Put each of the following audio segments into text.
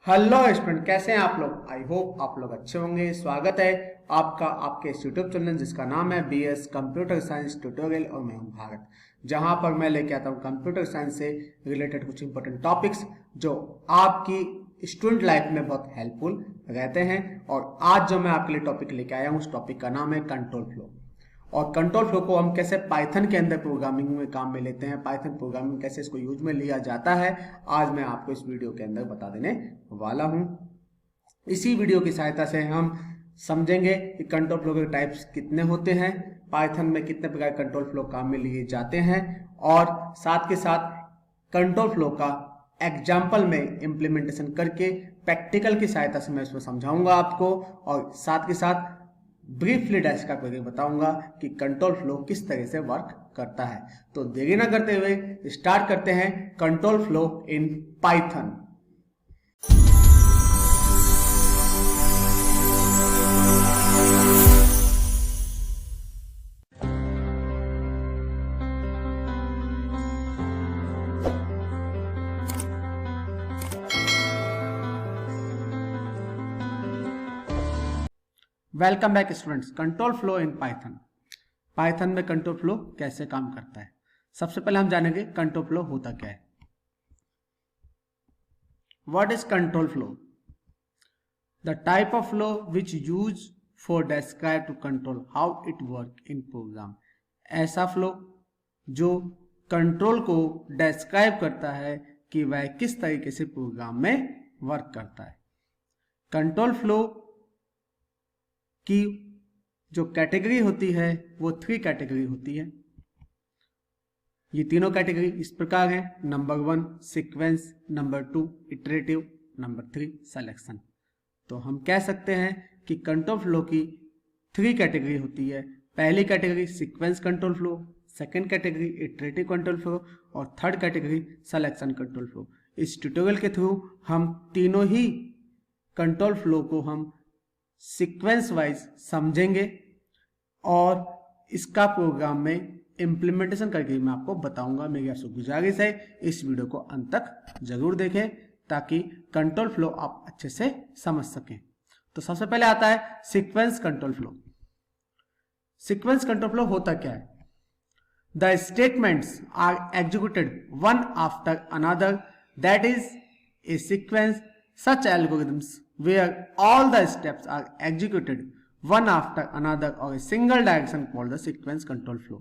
Hello student, कैसे हैं आप लोग। आई होप आप लोग अच्छे होंगे। स्वागत है आपका आपके इस यूट्यूब चैनल जिसका नाम है बीएस कंप्यूटर साइंस ट्यूटोरियल और मैं हूं भारत, जहां पर मैं लेके आता हूं कंप्यूटर साइंस से रिलेटेड कुछ इंपॉर्टेंट टॉपिक्स जो आपकी स्टूडेंट लाइफ में बहुत हेल्पफुल रहते हैं। और आज जो मैं आपके लिए टॉपिक लेके आया हूं उस टॉपिक का नाम है कंट्रोल फ्लो। और कंट्रोल फ्लो को हम कैसे पाइथन के अंदर प्रोग्रामिंग में काम में लेते हैं, पाइथन प्रोग्रामिंग कैसे इसको यूज में लिया जाता है, आज मैं आपको इस वीडियो के अंदर बता देने वाला हूं। इसी वीडियो की सहायता से हम समझेंगे कि कंट्रोल फ्लो के टाइप्स कितने होते हैं, पाइथन में कितने प्रकार के कंट्रोल फ्लो काम में लिए जाते हैं, और साथ के साथ कंट्रोल फ्लो का एग्जाम्पल में इम्प्लीमेंटेशन करके प्रैक्टिकल की सहायता से मैं इसमें समझाऊंगा आपको। और साथ के साथ ब्रीफली डैश का करके बताऊंगा कि कंट्रोल फ्लो किस तरह से वर्क करता है। तो देरी ना करते हुए स्टार्ट करते हैं control flow in Python. Welcome back students. Control flow in Python. Python में कंट्रोल फ्लो कैसे काम करता है, सबसे पहले हम जानेंगे कंट्रोल फ्लो होता क्या है। What is control flow? The type of flow which use for describe to control how it work in program. ऐसा फ्लो जो कंट्रोल को डिस्क्राइब करता है कि वह किस तरीके से प्रोग्राम में वर्क करता है। कंट्रोल फ्लो की जो कैटेगरी होती है वो 3 कैटेगरी होती है। ये तीनों कैटेगरी इस प्रकार है। Number 1 sequence, number 2 iterative, number 3 selection. तो हम कह सकते हैं कि कंट्रोल फ्लो की 3 कैटेगरी होती है। पहली category sequence control flow, second category iterative control flow और third category selection control flow. इस ट्यूटोरियल के थ्रू हम तीनों ही कंट्रोल फ्लो को हम सीक्वेंस वाइज समझेंगे और इसका प्रोग्राम में इम्प्लीमेंटेशन करके मैं आपको बताऊंगा। मेरी आपसे गुजारिश है इस वीडियो को अंत तक जरूर देखें ताकि कंट्रोल फ्लो आप अच्छे से समझ सकें। तो सबसे पहले आता है sequence control flow. Sequence control flow होता क्या है? The statements are executed one after another, that is a sequence. Such algorithms where all the steps are executed one after another or a single direction called the sequence control flow।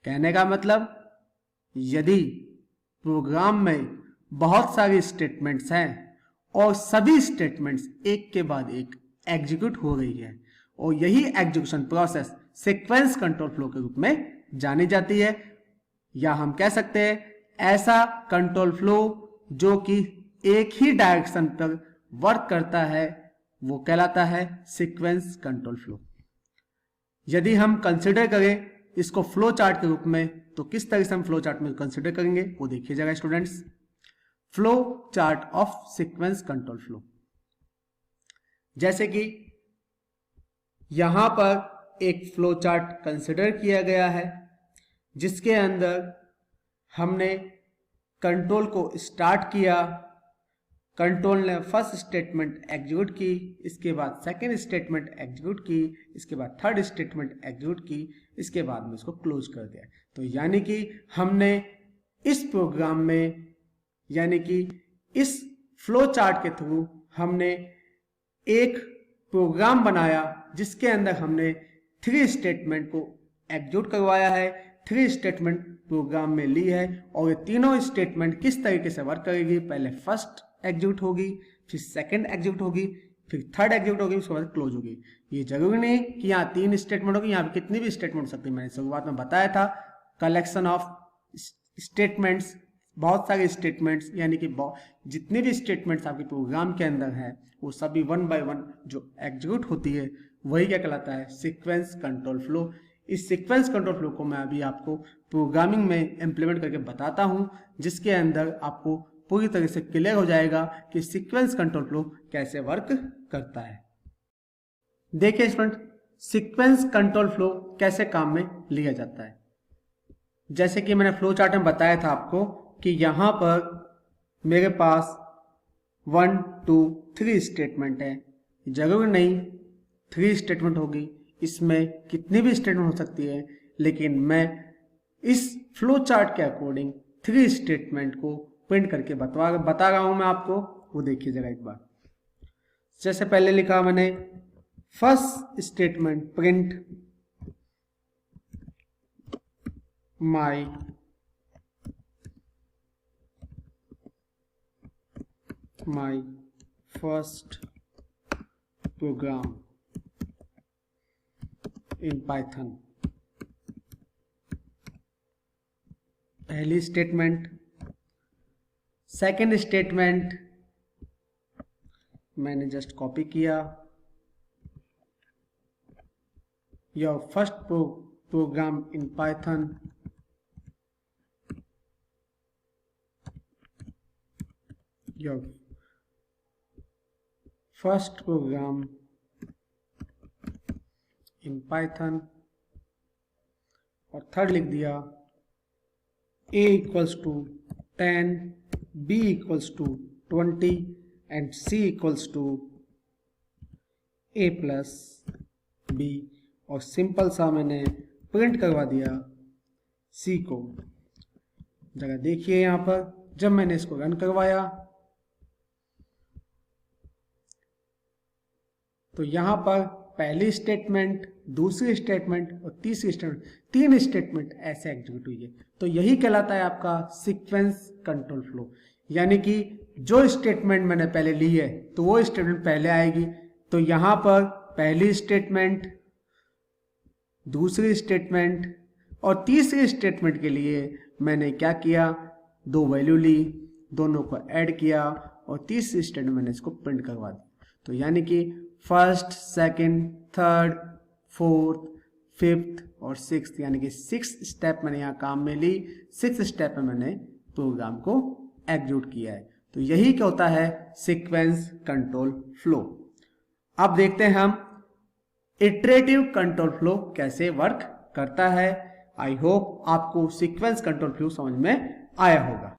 कहने का मतलब, यदि programme में बहुत सारी statements हैं और सभी स्टेटमेंट्स एक के बाद एक एग्जीक्यूट हो रही है और यही execution process sequence control flow के रूप में जानी जाती है, या हम कह सकते हैं ऐसा कंट्रोल फ्लो जो कि एक ही डायरेक्शन पर वर्क करता है वो कहलाता है सीक्वेंस कंट्रोल फ्लो। यदि हम कंसिडर करें इसको फ्लो चार्ट के रूप में तो किस तरह से हम फ्लो चार्ट में कंसिडर करेंगे वो देखिएगा students. Flow chart of sequence control flow, जैसे कि यहां पर एक फ्लो चार्ट कंसिडर किया गया है जिसके अंदर हमने कंट्रोल को स्टार्ट किया, कंट्रोल ने फर्स्ट स्टेटमेंट एग्जीक्यूट की, इसके बाद सेकेंड स्टेटमेंट एग्जीक्यूट की, इसके बाद थर्ड स्टेटमेंट एग्जीक्यूट की, इसके बाद में इसको क्लोज कर दिया। तो यानी कि हमने इस प्रोग्राम में, यानी कि इस फ्लो चार्ट के थ्रू हमने एक प्रोग्राम बनाया जिसके अंदर हमने 3 स्टेटमेंट को एग्जीक्यूट करवाया है, 3 स्टेटमेंट प्रोग्राम में ली है और ये तीनों स्टेटमेंट किस तरीके से वर्क करेगी, पहले फर्स्ट एग्जीक्यूट होगी, फिर सेकंड एग्जीक्यूट होगी, फिर थर्ड एग्जीक्यूट होगी, उसके बाद क्लोज होगी। ये जरूरी नहीं कि यहाँ 3 स्टेटमेंट होगी, यहाँ पे कितनी भी स्टेटमेंट हो सकती है। मैंने शुरुआत में बताया था कलेक्शन ऑफ स्टेटमेंट्स, बहुत सारे स्टेटमेंट्स, यानी कि जितनी भी स्टेटमेंट्स आपके प्रोग्राम के अंदर है वो सभी 1 बाय 1 जो एग्जीक्यूट होती है वही क्या कहलाता है, सीक्वेंस कंट्रोल फ्लो। इस सीक्वेंस कंट्रोल फ्लो को मैं अभी आपको प्रोग्रामिंग में इंप्लीमेंट करके बताता हूं, जिसके अंदर आपको पूरी तरह से क्लियर हो जाएगा कि सीक्वेंस कंट्रोल फ्लो कैसे वर्क करता है। देखिए स्टूडेंट, सीक्वेंस कंट्रोल फ्लो कैसे काम में लिया जाता है। जैसे कि मैंने फ्लो चार्ट में बताया था आपको कि यहां पर मेरे पास 1 2 3 स्टेटमेंट है, जरूर नहीं 3 स्टेटमेंट होगी, इसमें कितनी भी स्टेटमेंट हो सकती है, लेकिन मैं इस फ्लो चार्ट के अकॉर्डिंग 3 स्टेटमेंट को प्रिंट करके बता रहा हूं मैं आपको, वो देखिए जरा एक बार। जैसे पहले लिखा मैंने first statement print my first program in Python, पहली स्टेटमेंट। सेकेंड स्टेटमेंट मैंने जस्ट कॉपी किया, your first program in Python your first program in Python, और थर्ड लिख दिया a equals to 10, b equals to 20 and c equals to a plus b, और simple सा मैंने print करवा दिया c को। जरा देखिए यहां पर जब मैंने इसको रन करवाया तो यहां पर पहली स्टेटमेंट, दूसरी स्टेटमेंट और तीसरी स्टेटमेंट, 3 स्टेटमेंट ऐसे एग्जीक्यूट हुई है। तो यही कहलाता है आपका सीक्वेंस कंट्रोल फ्लो, यानी कि जो स्टेटमेंट मैंने पहले ली है तो वो स्टेटमेंट पहले आएगी। तो यहां पर पहली स्टेटमेंट, दूसरी स्टेटमेंट और तीसरी स्टेटमेंट के लिए मैंने क्या किया, 2 वैल्यू ली, दोनों को ऐड किया और तीसरी स्टेटमेंट मैंने इसको प्रिंट करवा दी। तो यानी कि first, second, third, fourth, fifth और सिक्स्थ, यानी कि 6 स्टेप मैंने यहाँ काम में ली, 6 स्टेप में मैंने प्रोग्राम को एग्जीक्यूट किया है। तो यही क्या होता है सीक्वेंस कंट्रोल फ्लो। अब देखते हैं हम इटरेटिव कंट्रोल फ्लो कैसे वर्क करता है। आई होप आपको सीक्वेंस कंट्रोल फ्लो समझ में आया होगा।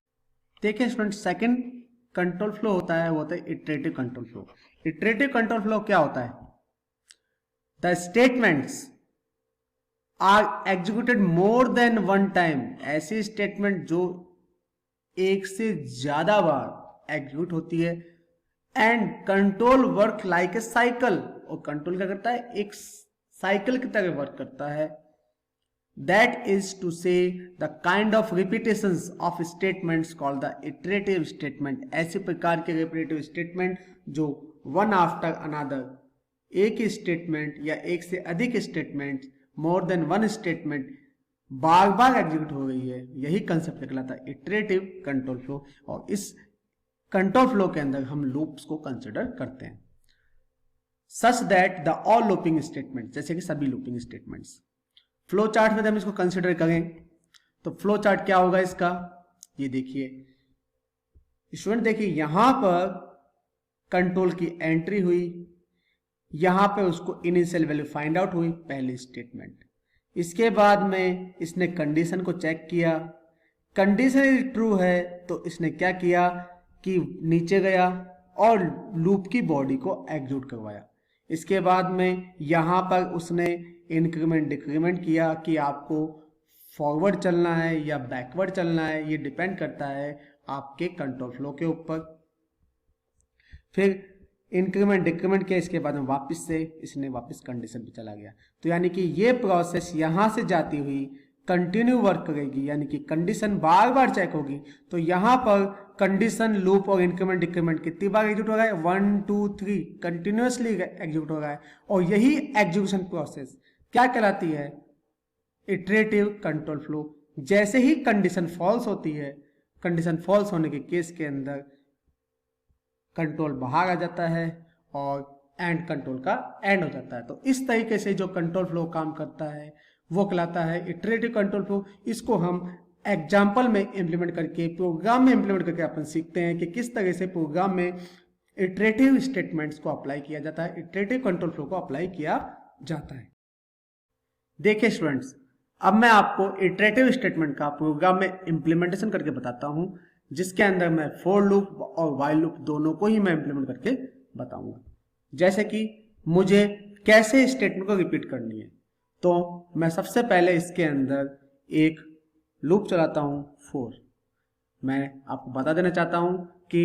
देखिए स्टूडेंट, सेकंड कंट्रोल फ्लो होता है वो होता है iterative control flow. Iterative control flow क्या होता है, the statements are executed more than one time, ऐसी स्टेटमेंट जो एक से ज्यादा बार एग्जीक्यूट होती है, and control work like a cycle, और कंट्रोल क्या करता है, एक साइकिल की तरह वर्क करता है। That is to say the kind of repetitions of statements called the iterative statement, ऐसे प्रकार के रिपीटेटिव स्टेटमेंट जो वन आफ्टर अनदर, एक ही स्टेटमेंट या एक से अधिक statement, more than one statement बार बार एग्जीक्यूट हो रही है, यही कंसेप्ट कहलाता है इटरेटिव कंट्रोल फ्लो। और इस कंट्रोल फ्लो के अंदर हम लूप्स को कंसिडर करते हैं, such that the all looping statement, जैसे कि सभी लूपिंग स्टेटमेंट्स। फ्लो चार्ट में हम इसको कंसिडर करें तो फ्लो चार्ट क्या होगा इसका, ये देखिए स्टूडेंट, देखिए यहां पर कंट्रोल की एंट्री हुई, यहां पे उसको इनिशियल वैल्यू फाइंड आउट हुई, पहली स्टेटमेंट। इसके बाद में इसने कंडीशन को चेक किया, कंडीशन ट्रू है तो इसने क्या किया कि नीचे गया और लूप की बॉडी को एग्जीक्यूट करवाया। इसके बाद में यहां पर उसने इंक्रीमेंट डिक्रीमेंट किया कि आपको फॉरवर्ड चलना है या बैकवर्ड चलना है, ये डिपेंड करता है आपके कंट्रोल फ्लो के ऊपर। फिर इंक्रीमेंट डिक्रीमेंट किया, इसके बाद में वापस से इसने वापस कंडीशन पे चला गया। तो यानी कि ये प्रोसेस यहां से जाती हुई कंटिन्यू वर्क करेगी, यानी कि कंडीशन बार बार चेक होगी। तो यहां पर कंडीशन लूप और इंक्रीमेंट डिक्रीमेंट कितनी बार एग्जीक्यूट हो रहा है, 1 2 3 कंटिन्यूअसली एग्जीक्यूट हो रहा है। और यही एग्जीक्यूशन प्रोसेस क्या कहलाती है, इटरेटिव कंट्रोल फ्लो। जैसे ही कंडीशन फॉल्स होती है, कंडीशन फॉल्स होने के केस के अंदर कंट्रोल बाहर आ जाता है और एंड कंट्रोल का एंड हो जाता है। तो इस तरीके से जो कंट्रोल फ्लो काम करता है वो कहलाता है इटरेटिव कंट्रोल फ्लो। इसको हम एग्जाम्पल में इंप्लीमेंट करके, प्रोग्राम में इंप्लीमेंट करके अपन सीखते हैं कि किस तरह से प्रोग्राम में इटरेटिव स्टेटमेंट्स को अप्लाई किया जाता है, इटरेटिव कंट्रोल फ्लो को अप्लाई किया जाता है। देखिए स्टूडेंट्स, अब मैं आपको इटरेटिव स्टेटमेंट का प्रोग्राम में इंप्लीमेंटेशन करके बताता हूं। जिसके अंदर मैं फॉर लूप और वाइल लूप दोनों को ही मैं इंप्लीमेंट करके बताऊंगा। जैसे कि मुझे कैसे स्टेटमेंट को रिपीट करनी है, तो मैं सबसे पहले इसके अंदर एक लूप चलाता हूं फॉर। मैं आपको बता देना चाहता हूं कि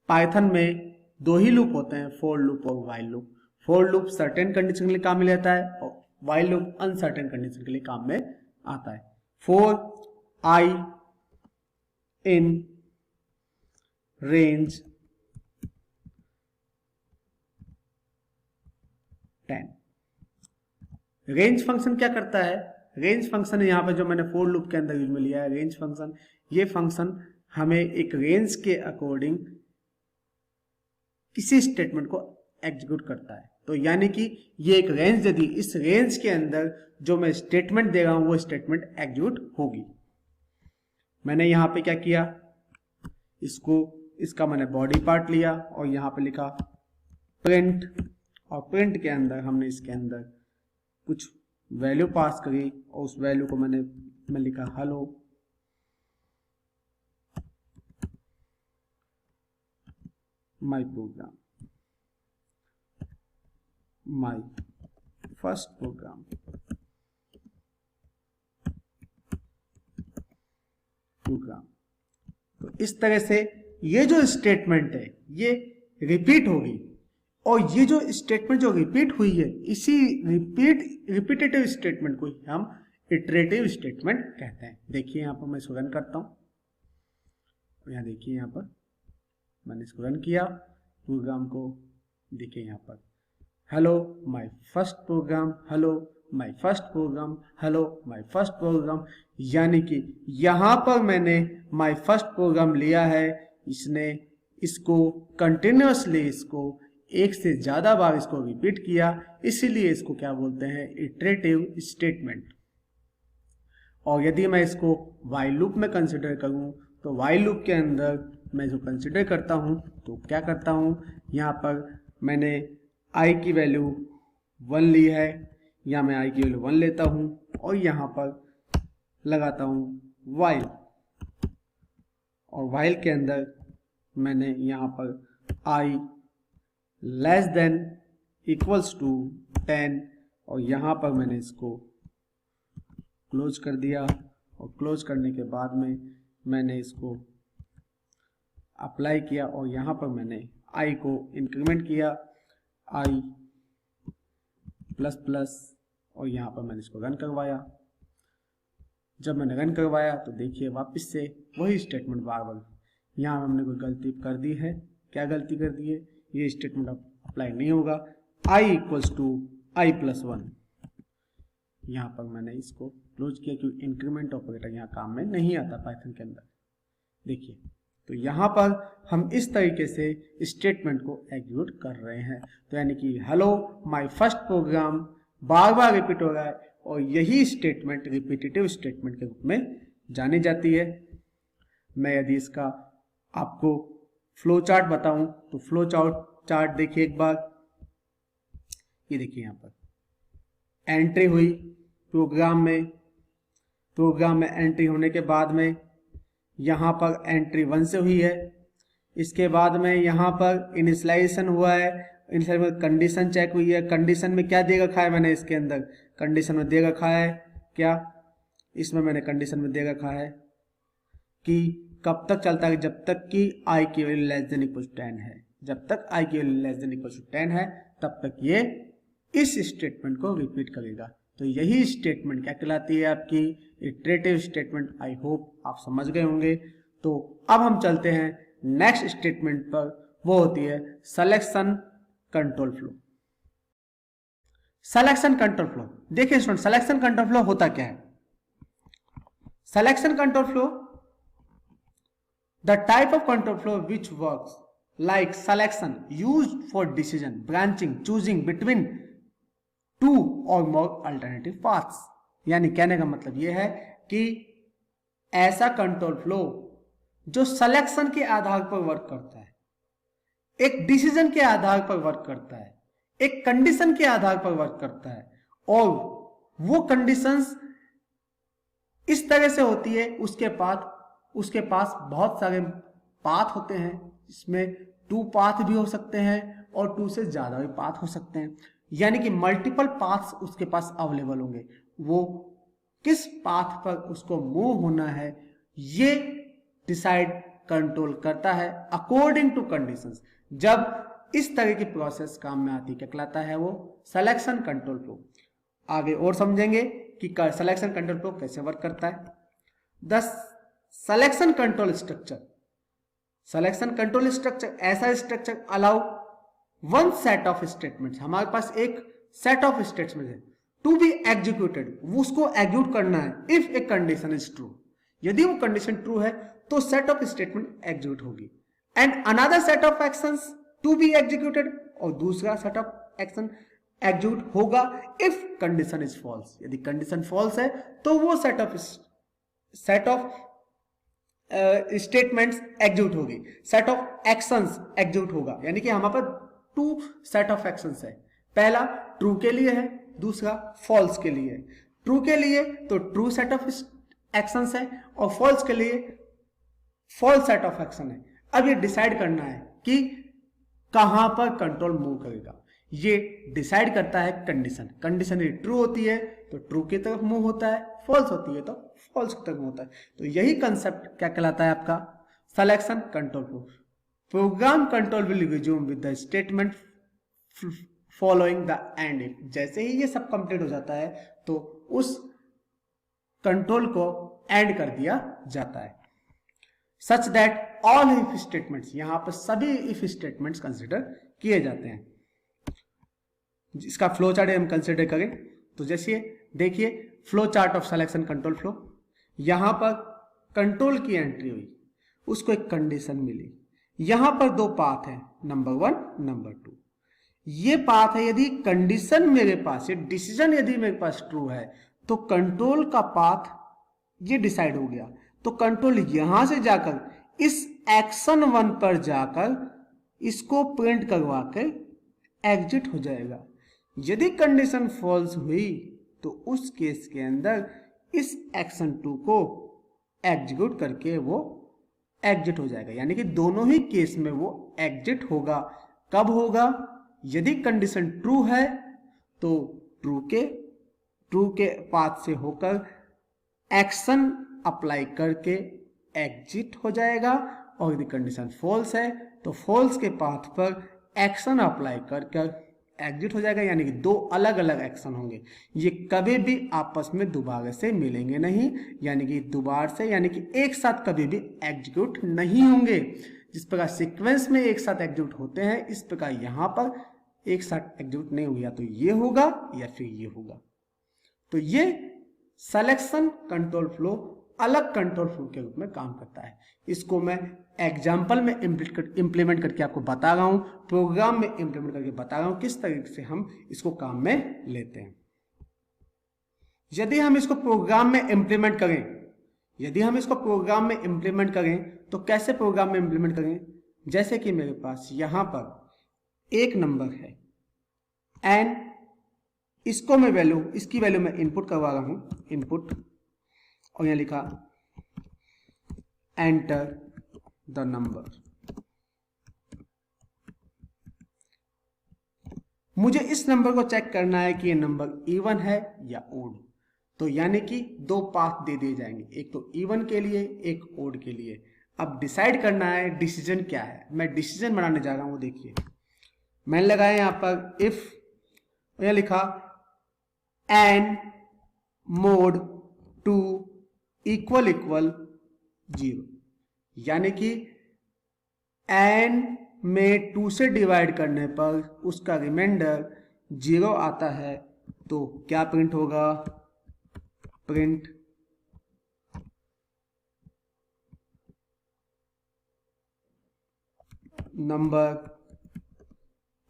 पाइथन में दो ही लूप होते हैं, फॉर लूप और while loop. For loop certain condition के लिए काम में लेता है और वाइल लूप अनसर्टेन कंडीशन के लिए काम में आता है। For I in range 10। Range function क्या करता है? रेंज फंक्शन यहां पर जो मैंने फॉर लूप के अंदर यूज में लिया है रेंज फंक्शन, ये फंक्शन हमें एक रेंज के अकॉर्डिंग किसी स्टेटमेंट को एग्जीक्यूट करता है। तो यानी कि ये एक रेंज दे दी, इस रेंज के अंदर जो मैं स्टेटमेंट दे रहा हूं वो स्टेटमेंट एग्जीक्यूट होगी। मैंने यहां पे क्या किया, इसका मैंने बॉडी पार्ट लिया और यहां पे लिखा प्रिंट, और प्रिंट के अंदर हमने इसके अंदर कुछ वैल्यू पास करी और उस वैल्यू को मैं लिखा hello. My program, my first program, तो इस तरह से ये जो स्टेटमेंट है ये रिपीट होगी, और ये जो स्टेटमेंट जो रिपीट हुई है इसी रिपीटेटिव स्टेटमेंट को हम इटरेटिव स्टेटमेंट कहते हैं। देखिए यहां पर मैं इसको रन करता हूं, यहां देखिए यहां पर मैंने इसको रन किया प्रोग्राम को, देखिए यहां पर hello my first program, hello my first program, hello my first program, यानी कि यहां पर मैंने माय फर्स्ट प्रोग्राम लिया है, इसने इसको कंटिन्यूअसली इसको एक से ज्यादा बार इसको रिपीट किया, इसीलिए इसको क्या बोलते हैं, इटरेटिव स्टेटमेंट। और यदि मैं इसको वाइल लूप में कंसिडर करूं तो वाइल लूप के अंदर मैं जो कंसिडर करता हूं तो क्या करता हूं, यहां पर मैंने आई की वैल्यू 1 ली है, या मैं आई की वैल्यू 1 लेता हूं और यहां पर लगाता हूं वाइल, और वाइल के अंदर मैंने यहां पर आई लेस देन इक्वल्स टू 10, और यहां पर मैंने इसको क्लोज कर दिया, और क्लोज करने के बाद में मैंने इसको अप्लाई किया और यहां पर मैंने आई को इंक्रीमेंट किया, आई प्लस प्लस, और यहां पर मैंने इसको रन करवाया। जब मैंने रन करवाया तो देखिए वापस से वही स्टेटमेंट बार बार, यहां हमने कोई गलती कर दी है, क्या गलती कर दी है, ये स्टेटमेंट अब अप्लाई नहीं होगा, I equals to I plus 1, यहां पर मैंने इसको क्लोज किया क्योंकि इंक्रीमेंट ऑपरेटर यहाँ काम में नहीं आता पाइथन के अंदर। देखिए तो यहां पर हम इस तरीके से स्टेटमेंट को एग्जीक्यूट कर रहे हैं, तो यानी कि हेलो माय फर्स्ट प्रोग्राम बार बार रिपीट हो रहा है, और यही स्टेटमेंट रिपीटेटिव स्टेटमेंट के रूप में जानी जाती है। मैं यदि इसका आपको फ्लो चार्ट बताऊं तो फ्लो चार्ट देखिए एक बार, ये देखिए यहां पर एंट्री हुई प्रोग्राम में एंट्री होने के बाद में यहां पर एंट्री 1 से हुई है, इसके बाद में यहां पर इनिशियलाइजेशन हुआ है, इनिशियलाइजेशन में कंडीशन चेक हुई है, कंडीशन में क्या दे रखा है, मैंने इसके अंदर कंडीशन में दे रखा है क्या, इसमें मैंने कंडीशन में दे रखा है कि कब तक चलता है, जब तक कि आई की value less than equal to 10 है, जब तक आई की value less than equal to 10 है तब तक ये इस स्टेटमेंट को रिपीट करेगा। तो यही स्टेटमेंट क्या कहलाती है, आपकी इटरेटिव स्टेटमेंट। आई होप आप समझ गए होंगे। तो अब हम चलते हैं नेक्स्ट स्टेटमेंट पर, वो होती है selection control flow. Selection control flow, देखिए स्टूडेंट सिलेक्शन कंट्रोल फ्लो होता क्या है। Selection control flow, the type of control flow which works like selection used for decision, branching, choosing between two or more alternative paths। यानी कहने का मतलब यह है कि ऐसा कंट्रोल फ्लो जो सिलेक्शन के आधार पर वर्क करता है, एक डिसीजन के आधार पर वर्क करता है, एक कंडीशन के आधार पर वर्क करता है, और वो कंडीशंस इस तरह से होती है उसके बाद उसके पास बहुत सारे पाथ होते हैं, इसमें 2 पाथ भी हो सकते हैं और 2 से ज़्यादा भी पाथ हो सकते हैं, यानी कि मल्टीपल पाथ्स उसके पास अवेलेबल होंगे। वो किस पाथ पर उसको मूव होना है ये डिसाइड कंट्रोल करता है अकॉर्डिंग टू कंडीशंस। जब इस तरह की प्रोसेस काम में आती है क्या कहलाता है वो सिलेक्शन कंट्रोल फ्लो। आगे और समझेंगे कि सिलेक्शन कंट्रोल फ्लो कैसे वर्क करता है। The selection control structure, selection control structure ऐसा structure allow one set of statements, हमारे पास एक सेट ऑफ स्टेटमेंट है टू बी एग्जीक्यूटेड, उसको एग्जीक्यूट करना है if a condition is true, यदि वो कंडीशन ट्रू है तो सेट ऑफ स्टेटमेंट एग्जीक्यूट होगी, and another set of actions to be executed, और दूसरा सेट ऑफ एक्शन एग्जीक्यूट होगा इफ कंडीशन इज फॉल्स, यदि कंडीशन फॉल्स है तो वो सेट ऑफ स्टेटमेंट्स एग्जीक्यूट होगी, सेट ऑफ एक्शंस एग्जीक्यूट होगा, यानी कि हमारे पास 2 सेट ऑफ एक्शंस है, पहला ट्रू के लिए है, दूसरा फॉल्स के लिए। ट्रू के लिए तो ट्रू सेट ऑफ एक्शंस है और फॉल्स के लिए फॉल्स सेट ऑफ एक्शन है। अब ये डिसाइड करना है कि कहां पर कंट्रोल मूव करेगा, ये डिसाइड करता है कंडीशन। कंडीशन यदि ट्रू होती है तो ट्रू की तरफ मूव होता है, फॉल्स होती है तो फॉल्स की तरफ होता है। तो यही कंसेप्ट क्या कहलाता है आपका selection control flow. Program control will resume with the statement following the end if, जैसे ही ये सब कंप्लीट हो जाता है तो उस कंट्रोल को एंड कर दिया जाता है, such that all if statements, यहां पर सभी इफ स्टेटमेंट्स कंसिडर किए जाते हैं। इसका फ्लो चार्ट हम कंसिडर करें तो जैसे देखिए flow chart of selection control flow, यहां पर कंट्रोल की एंट्री हुई, उसको एक कंडीशन मिली, यहां पर 2 पाथ है, नंबर 1 नंबर 2। ये पाथ है, यदि कंडीशन मेरे पास, ये डिसीजन यदि मेरे पास ट्रू है तो कंट्रोल का पाथ ये डिसाइड हो गया, तो कंट्रोल यहां से जाकर इस एक्शन 1 पर जाकर इसको प्रिंट करवा कर एग्जिट हो जाएगा। यदि कंडीशन फॉल्स हुई तो उस केस के अंदर इस एक्शन 2 को एग्जीक्यूट करके वो एग्जिट हो जाएगा, यानी कि दोनों ही केस में वो एग्जिट होगा। कब होगा? यदि कंडीशन ट्रू है तो ट्रू के पाथ से होकर एक्शन अप्लाई करके एग्जिट हो जाएगा, और यदि कंडीशन फॉल्स है तो फॉल्स के पाथ पर एक्शन अप्लाई कर एग्जिट हो जाएगा, यानी कि 2 अलग अलग एक्शन होंगे। ये कभी भी आपस में दोबारा से मिलेंगे नहीं, यानी कि दोबारा से यानी कि एक साथ कभी भी एग्जीक्यूट नहीं होंगे। जिस प्रकार सीक्वेंस में एक साथ एग्जीक्यूट होते हैं, इस प्रकार यहां पर एक साथ एग्जीक्यूट नहीं हुआ, तो ये होगा या फिर ये होगा। तो ये सिलेक्शन कंट्रोल फ्लो अलग कंट्रोल फ्लो के रूप में काम करता है। इसको मैं एग्जाम्पल में इंप्लीमेंट करके आपको बता रहा हूं, प्रोग्राम में इंप्लीमेंट करके बता रहा हूं किस तरीके से हम इसको काम में लेते हैं। यदि हम इसको प्रोग्राम में इंप्लीमेंट करें, तो कैसे प्रोग्राम में इंप्लीमेंट करें? जैसे कि मेरे पास यहां पर एक नंबर है एंड इसको मैं इसकी वैल्यू मैं इनपुट करवा रहा हूं, इनपुट, और यहां लिखा एंटर द नंबर। मुझे इस नंबर को चेक करना है कि ये नंबर इवन है या ओड, तो यानी कि 2 पाथ दे दिए जाएंगे, एक तो इवन के लिए, एक ओड के लिए। अब डिसाइड करना है डिसीजन क्या है। मैं डिसीजन बनाने जा रहा हूं, देखिए मैंने लगाया यहां पर इफ, यहां लिखा एंड मोड 2 इक्वल 0, यानी कि एंड में 2 से डिवाइड करने पर उसका रिमाइंडर 0 आता है, तो क्या प्रिंट होगा? प्रिंट नंबर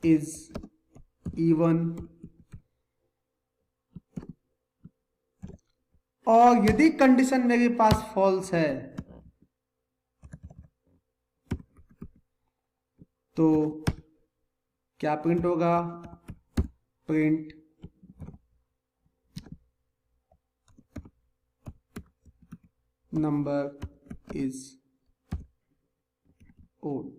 इज इवन, और यदि कंडीशन मेरे पास फॉल्स है तो क्या प्रिंट होगा? Print number is old.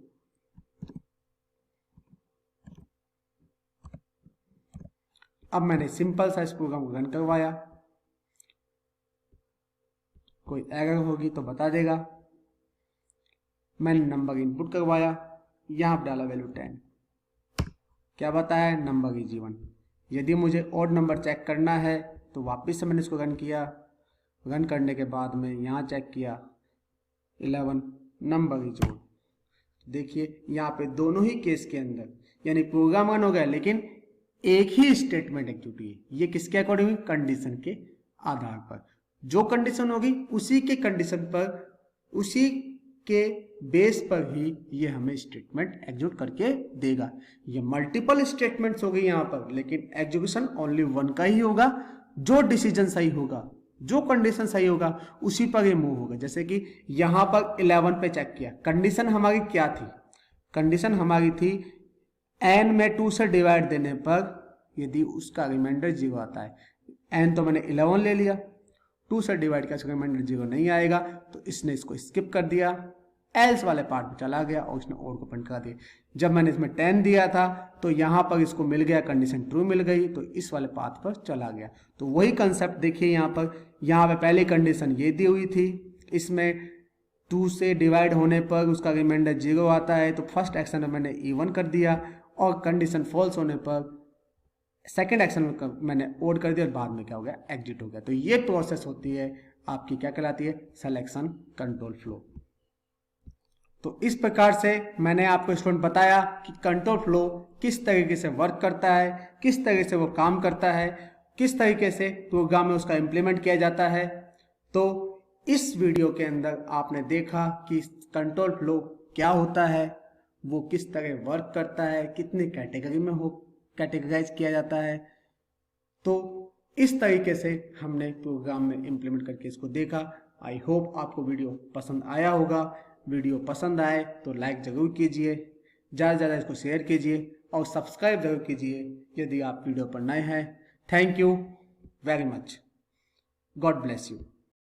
अब मैंने सिंपल सा इस प्रोग्राम को रन करवाया, कोई एरर होगी तो बता देगा। मैंने नंबर इनपुट करवाया, यहां पर डाला वैल्यू 10, क्या बताया, नंबर इज इवन। यदि मुझे ऑड नंबर चेक करना है तो वापस से मैंने इसको रन किया, रन करने के बाद में यहाँ चेक किया 11, नंबर इज ऑड। देखिए यहाँ पे दोनों ही केस के अंदर यानी प्रोग्राम रन हो गया, लेकिन एक ही स्टेटमेंट एग्जीक्यूट हुई। ये किसके अकॉर्डिंग हुई, कंडीशन के आधार पर। जो कंडीशन होगी उसी के कंडीशन पर, उसी के बेस पर ही ये हमें स्टेटमेंट एग्जीक्यूट करके देगा। ये मल्टीपल स्टेटमेंट्स हो गई यहाँ पर, लेकिन एग्जीक्यूशन ओनली वन का ही होगा। जो डिसीजन सही होगा, जो कंडीशन सही होगा, उसी पर ये मूव होगा। जैसे कि यहाँ पर 11 पे चेक किया, कंडीशन हमारी क्या थी, कंडीशन हमारी थी n में 2 से डिवाइड देने पर यदि उसका रिमाइंडर 0 आता है। n तो मैंने 11 ले लिया, 2 से डिवाइड किया, उसका रिमाइंडर 0 नहीं आएगा, तो इसने इसको स्किप कर दिया, एल्स वाले पार्ट में चला गया और इसने और को प्रिंट करा दिया। जब मैंने इसमें 10 दिया था तो यहाँ पर इसको मिल गया, कंडीशन ट्रू मिल गई, तो इस वाले पाथ पर चला गया। तो वही कंसेप्ट देखिए यहाँ पर पहली कंडीशन ये दी हुई थी, इसमें 2 से डिवाइड होने पर उसका रिमाइंडर 0 आता है, तो फर्स्ट एक्शन में मैंने इवन कर दिया, और कंडीशन फॉल्स होने पर सेकेंड एक्शन में मैंने ओड कर दिया और बाद में क्या हो गया, एग्जिट हो गया। तो ये प्रोसेस होती है आपकी, क्या कहलाती है, सिलेक्शन कंट्रोल फ्लो। तो इस प्रकार से मैंने आपको स्टूडेंट बताया कि कंट्रोल फ्लो किस तरीके से वर्क करता है, किस तरीके से वो काम करता है, किस तरीके से प्रोग्राम में उसका इम्प्लीमेंट किया जाता है। तो इस वीडियो के अंदर आपने देखा कि कंट्रोल फ्लो क्या होता है, वो किस तरह वर्क करता है, कितनी कैटेगरी में कैटेगराइज किया जाता है। तो इस तरीके से हमने प्रोग्राम में इम्प्लीमेंट करके इसको देखा। आई होप आपको वीडियो पसंद आया होगा। वीडियो पसंद आए तो लाइक ज़रूर कीजिए, ज़्यादा से ज़्यादा इसको शेयर कीजिए और सब्सक्राइब ज़रूर कीजिए यदि आप वीडियो पर नए हैं। Thank you very much. God bless you.